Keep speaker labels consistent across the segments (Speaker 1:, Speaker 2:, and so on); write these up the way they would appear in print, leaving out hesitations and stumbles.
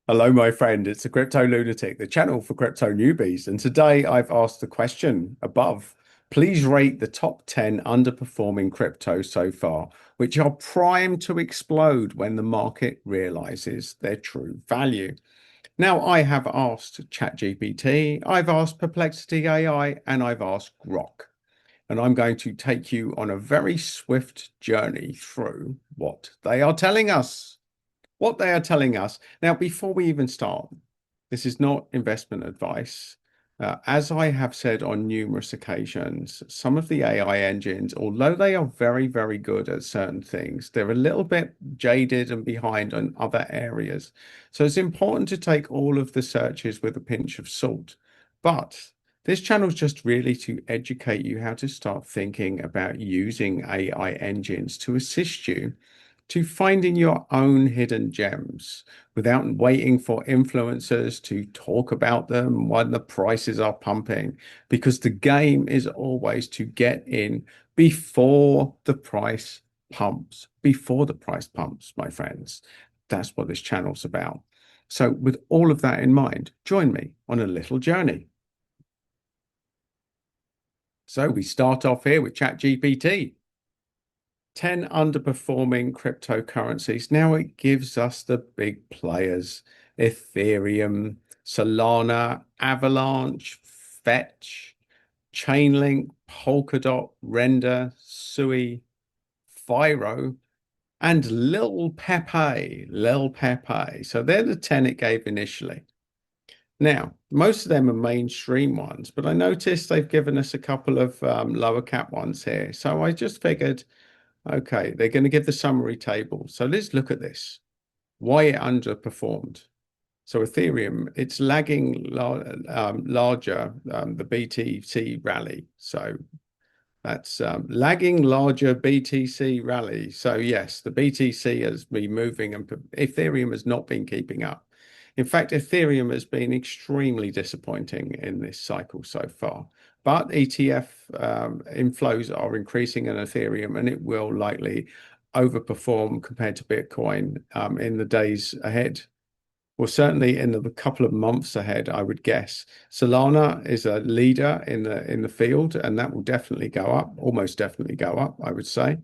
Speaker 1: Hello, my friend. It's the Crypto Lunatic, the channel for crypto newbies. And today I've asked the question above. Please rate the top 10 underperforming cryptos so far, which are primed to explode when the market realizes their true value. Now, I have asked ChatGPT, I've asked Perplexity AI, and I've asked Grok. And I'm going to take you on a very swift journey through what they are telling us. What they are telling us. Now, before we even start, this is not investment advice. As I have said on numerous occasions, some of the AI engines, although they are very, very good at certain things, they're a little bit jaded and behind on other areas. So it's important to take all of the searches with a pinch of salt. But this channel is just really to educate you how to start thinking about using AI engines to assist you to finding your own hidden gems without waiting for influencers to talk about them when the prices are pumping, because the game is always to get in before the price pumps, my friends. That's what this channel's about. So, with all of that in mind, join me on a little journey. So, we start off here with ChatGPT. 10 underperforming cryptocurrencies. Now it gives us the big players: Ethereum, Solana, Avalanche, Fetch, Chainlink, Polkadot, Render, Sui, Firo, and Lil Pepe. Lil Pepe. So they're the 10 it gave initially. Now, most of them are mainstream ones, but I noticed they've given us a couple of lower cap ones here. So I just figured, okay, they're going to give the summary table. So let's look at this. Why it underperformed. So Ethereum, it's lagging larger, the BTC rally. So that's lagging larger BTC rally. So yes, the BTC has been moving and Ethereum has not been keeping up. In fact, Ethereum has been extremely disappointing in this cycle so far. But ETF inflows are increasing in Ethereum, and it will likely overperform compared to Bitcoin in the days ahead. Well, certainly in the couple of months ahead, I would guess. Solana is a leader in the field, and that will definitely go up, almost definitely go up, I would say.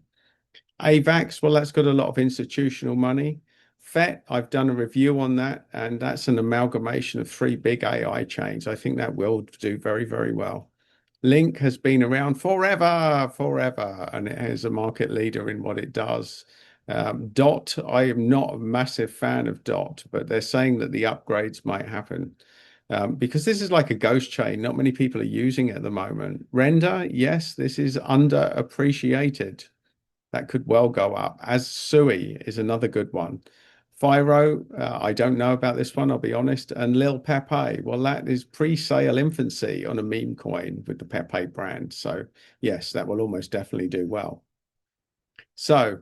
Speaker 1: AVAX, well, that's got a lot of institutional money. FET, I've done a review on that, and that's an amalgamation of three big AI chains. I think that will do very, very well. Link has been around forever, forever, and it is a market leader in what it does. Dot, I am not a massive fan of Dot, but they're saying that the upgrades might happen because this is like a ghost chain. Not many people are using it at the moment. Render, yes, this is underappreciated. That could well go up. As Sui is another good one. Firo, I don't know about this one, I'll be honest. And Lil Pepe, well, that is pre-sale infancy on a meme coin with the Pepe brand. So yes, that will almost definitely do well. So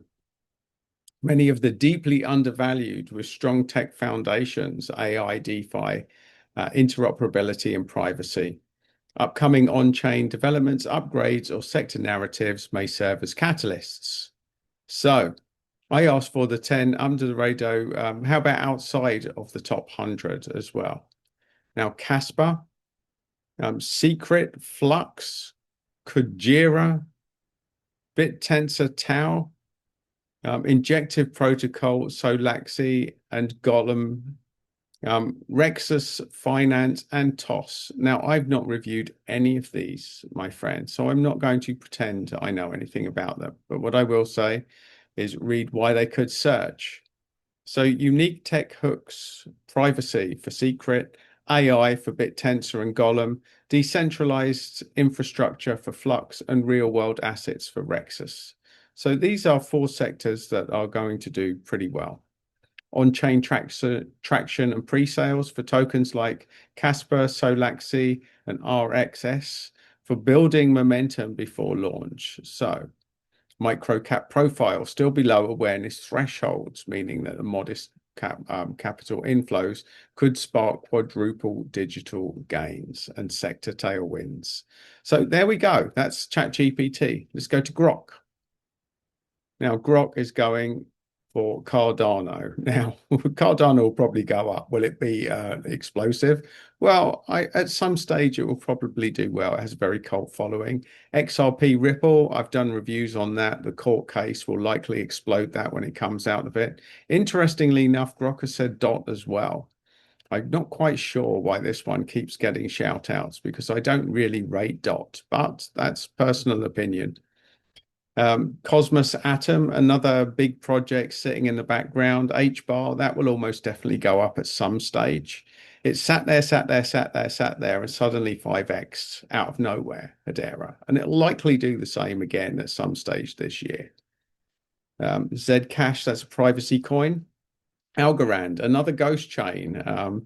Speaker 1: many of the deeply undervalued with strong tech foundations, AI, DeFi, interoperability, and privacy. Upcoming on-chain developments, upgrades, or sector narratives may serve as catalysts. So I asked for the 10 under the radar. How about outside of the top 100 as well? Now, Casper, Secret, Flux, Kujira, BitTensor Tau, Injective Protocol, Solaxi, and Golem, Rexus, Finance, and TOS. Now, I've not reviewed any of these, my friend, so I'm not going to pretend I know anything about them. But what I will say is read why they could search. So unique tech hooks, privacy for Secret, AI for BitTensor and Golem, decentralized infrastructure for Flux, and real world assets for Rexus. So these are four sectors that are going to do pretty well. On-chain traction and pre-sales for tokens like Casper, Solaxi, and RXS for building momentum before launch. So micro cap profile still below awareness thresholds, meaning that the modest capital inflows could spark quadruple digital gains and sector tailwinds. So there we go. That's ChatGPT. Let's go to Grok. Now, Grok is going for Cardano. Now, Cardano will probably go up. Will it be explosive? Well, at some stage it will probably do well. It has a very cult following. XRP Ripple, I've done reviews on that. The court case will likely explode that when it comes out of it. Interestingly enough, Grok has said DOT as well. I'm not quite sure why this one keeps getting shout outs because I don't really rate DOT, but that's personal opinion. Cosmos Atom, another big project sitting in the background. HBAR, that will almost definitely go up at some stage. It sat there, and suddenly 5x out of nowhere, Hedera. And it'll likely do the same again at some stage this year. Zcash, that's a privacy coin. Algorand, another ghost chain,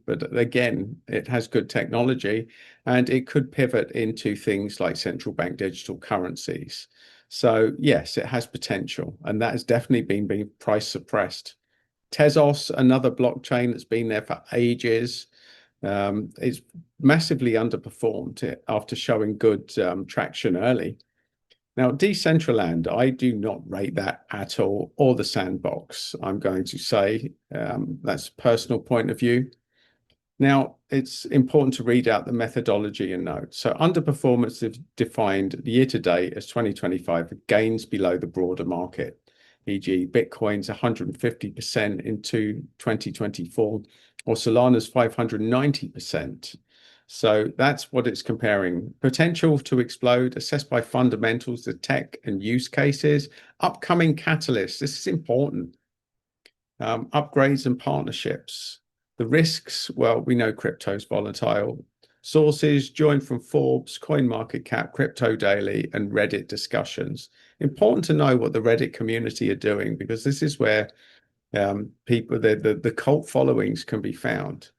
Speaker 1: but again, it has good technology and it could pivot into things like central bank digital currencies. So yes, it has potential, and that has definitely been price suppressed. Tezos, another blockchain that's been there for ages, it's massively underperformed after showing good traction early. Now, Decentraland, I do not rate that at all, or the sandbox. I'm going to say that's a personal point of view. Now, it's important to read out the methodology and notes. So underperformance is defined year to date as 2025 for gains below the broader market, e.g. Bitcoin's 150% into 2024 or Solana's 590%. So that's what it's comparing. Potential to explode, assessed by fundamentals, the tech and use cases, upcoming catalysts. This is important. Upgrades and partnerships. The risks, well, we know crypto's volatile. Sources joined from Forbes, CoinMarketCap, Crypto Daily, and Reddit discussions. Important to know what the Reddit community are doing because this is where people, the cult followings can be found.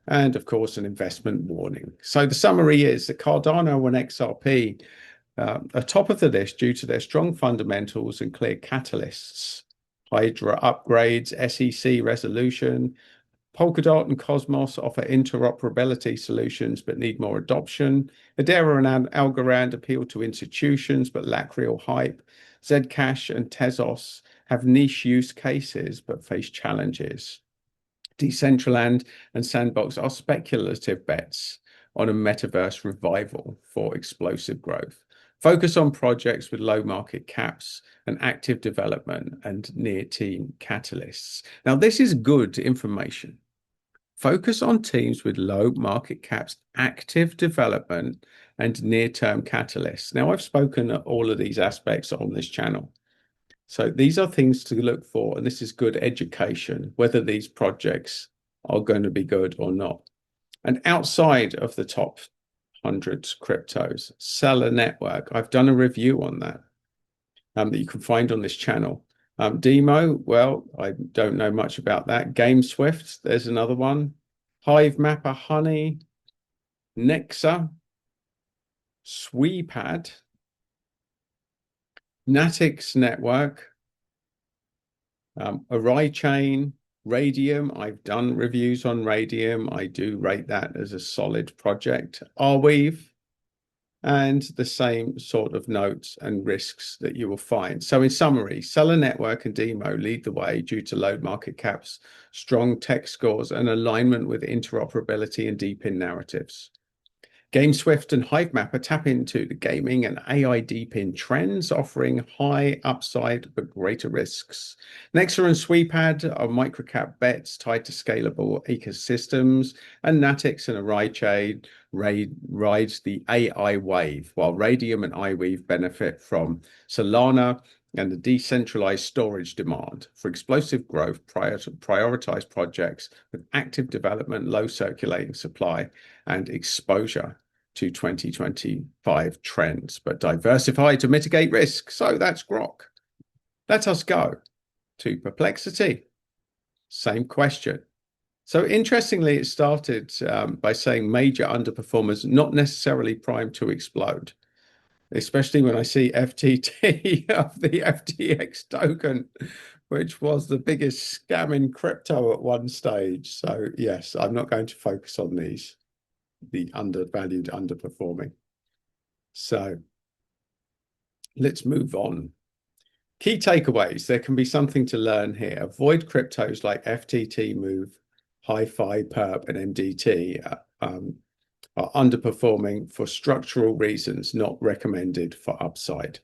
Speaker 1: And of course, an investment warning. So the summary is that Cardano and XRP are top of the list due to their strong fundamentals and clear catalysts. Hydra upgrades, SEC resolution. Polkadot and Cosmos offer interoperability solutions but need more adoption. Hedera and Algorand appeal to institutions but lack real hype. Zcash and Tezos have niche use cases but face challenges. Decentraland and Sandbox are speculative bets on a metaverse revival for explosive growth. Focus on projects with low market caps and active development and near-term catalysts. Now, this is good information. Focus on teams with low market caps, active development, and near-term catalysts. Now, I've spoken at all of these aspects on this channel. So these are things to look for, and this is good education, whether these projects are going to be good or not. And outside of the top 100 cryptos, Seller Network, I've done a review on that that you can find on this channel. Demo, well, I don't know much about that. GameSwift, there's another one. Hive Mapper, Honey, Nexa, Sweepad, Natix Network, Array Chain, Radium. I've done reviews on Radium. I do rate that as a solid project. Arweave, and the same sort of notes and risks that you will find. So in summary, Seller Network and Demo lead the way due to low market caps, strong tech scores, and alignment with interoperability and deep in narratives. GameSwift and Hivemapper tap into the gaming and AI deep in trends, offering high upside but greater risks. Nexa and Sweepad are microcap bets tied to scalable ecosystems, and Natix and ArrayChain rides the AI wave, while Radium and iWeave benefit from Solana and the decentralized storage demand for explosive growth prior to prioritize projects with active development, low circulating supply, and exposure to 2025 trends, but diversify to mitigate risk. So that's Grok. Let us go to Perplexity. Same question. So interestingly, it started by saying major underperformers, not necessarily primed to explode, especially when I see FTT of the FTX token, which was the biggest scam in crypto at one stage. So yes, I'm not going to focus on these, the undervalued, underperforming. So let's move on. Key takeaways. There can be something to learn here. Avoid cryptos like FTT, Move, Hi-Fi, Perp, and MDT are underperforming for structural reasons, not recommended for upside.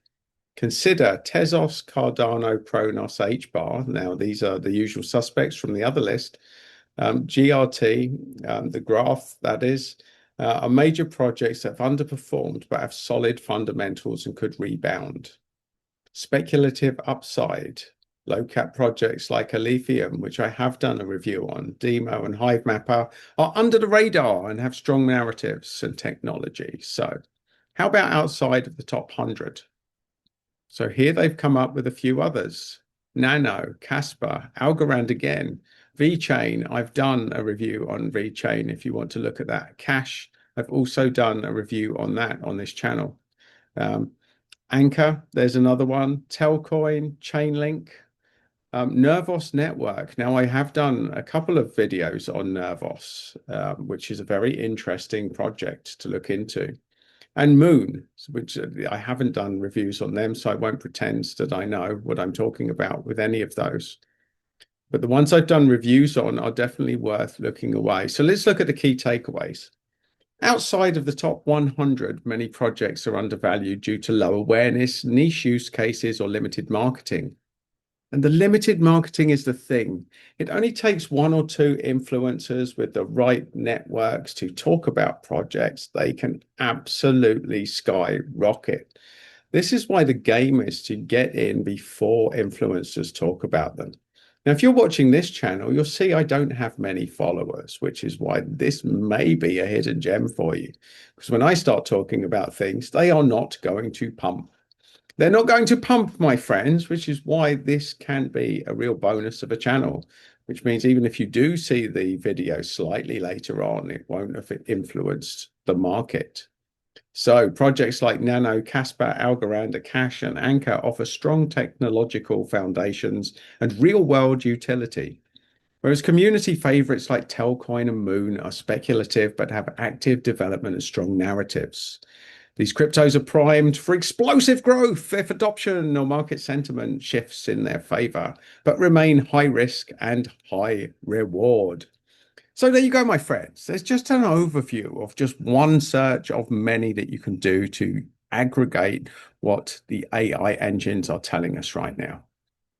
Speaker 1: Consider Tezos, Cardano, Kronos, HBAR. Now, these are the usual suspects from the other list. GRT, the graph, that is, are major projects that have underperformed but have solid fundamentals and could rebound. Speculative upside, low cap projects like Alephium, which I have done a review on, Demo and Hivemapper, are under the radar and have strong narratives and technology. So how about outside of the top 100? So here they've come up with a few others. Nano, Casper, Algorand again, VeChain. I've done a review on VeChain if you want to look at that. Cash, I've also done a review on that on this channel. Anchor, there's another one. Telcoin, Chainlink, Nervos Network. Now, I have done a couple of videos on Nervos, which is a very interesting project to look into. And Moon, which I haven't done reviews on them, so I won't pretend that I know what I'm talking about with any of those. But the ones I've done reviews on are definitely worth looking away. So let's look at the key takeaways. Outside of the top 100, many projects are undervalued due to low awareness, niche use cases, or limited marketing. And the limited marketing is the thing. It only takes one or two influencers with the right networks to talk about projects. They can absolutely skyrocket. This is why the game is to get in before influencers talk about them. Now, if you're watching this channel, you'll see I don't have many followers, which is why this may be a hidden gem for you. Because when I start talking about things, they are not going to pump. They're not going to pump, my friends, which is why this can be a real bonus of a channel, which means even if you do see the video slightly later on, it won't have influenced the market. So projects like Nano, Casper, Algorand, Akash, and Anchor offer strong technological foundations and real-world utility, whereas community favorites like Telcoin and Moon are speculative but have active development and strong narratives. These cryptos are primed for explosive growth if adoption or market sentiment shifts in their favor, but remain high risk and high reward. So there you go, my friends. There's just an overview of just one search of many that you can do to aggregate what the AI engines are telling us right now.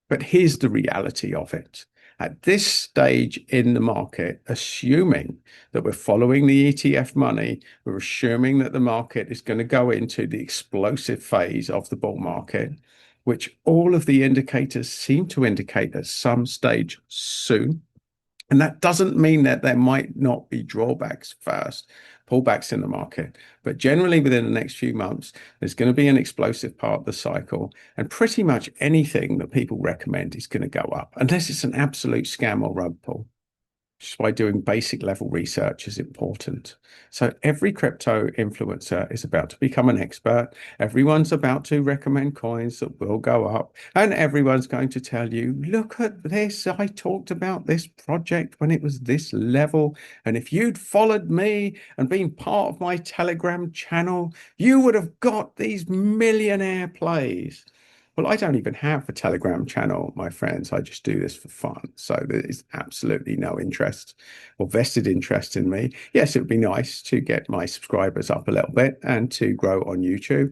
Speaker 1: But here's the reality of it. At this stage in the market, assuming that we're following the ETF money, we're assuming that the market is going to go into the explosive phase of the bull market, which all of the indicators seem to indicate at some stage soon. And that doesn't mean that there might not be drawbacks first, pullbacks in the market. But generally, within the next few months, there's going to be an explosive part of the cycle. And pretty much anything that people recommend is going to go up, unless it's an absolute scam or rug pull. Which is why doing basic level research is important. So every crypto influencer is about to become an expert. Everyone's about to recommend coins that will go up. And everyone's going to tell you, look at this. I talked about this project when it was this level. And if you'd followed me and been part of my Telegram channel, you would have got these millionaire plays. Well, I don't even have a Telegram channel, my friends. I just do this for fun. So there is absolutely no interest or vested interest in me. Yes, it would be nice to get my subscribers up a little bit and to grow on YouTube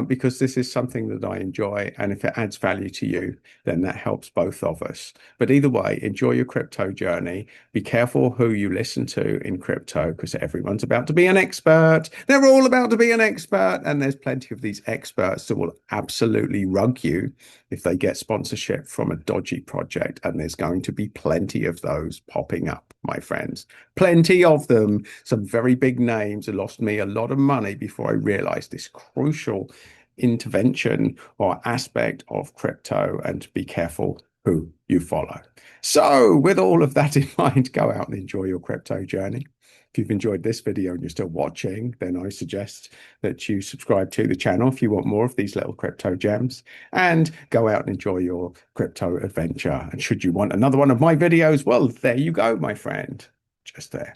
Speaker 1: because this is something that I enjoy. And if it adds value to you, then that helps both of us. But either way, enjoy your crypto journey. Be careful who you listen to in crypto because everyone's about to be an expert. They're all about to be an expert. And there's plenty of these experts that will absolutely rug you if they get sponsorship from a dodgy project. And there's going to be plenty of those popping up, my friends. Plenty of them. Some very big names that lost me a lot of money before I realized this crucial intervention or aspect of crypto, and to be careful who you follow. So with all of that in mind, go out and enjoy your crypto journey. If you've enjoyed this video and you're still watching, then I suggest that you subscribe to the channel if you want more of these little crypto gems, and go out and enjoy your crypto adventure. And should you want another one of my videos, well, there you go, my friend, just there.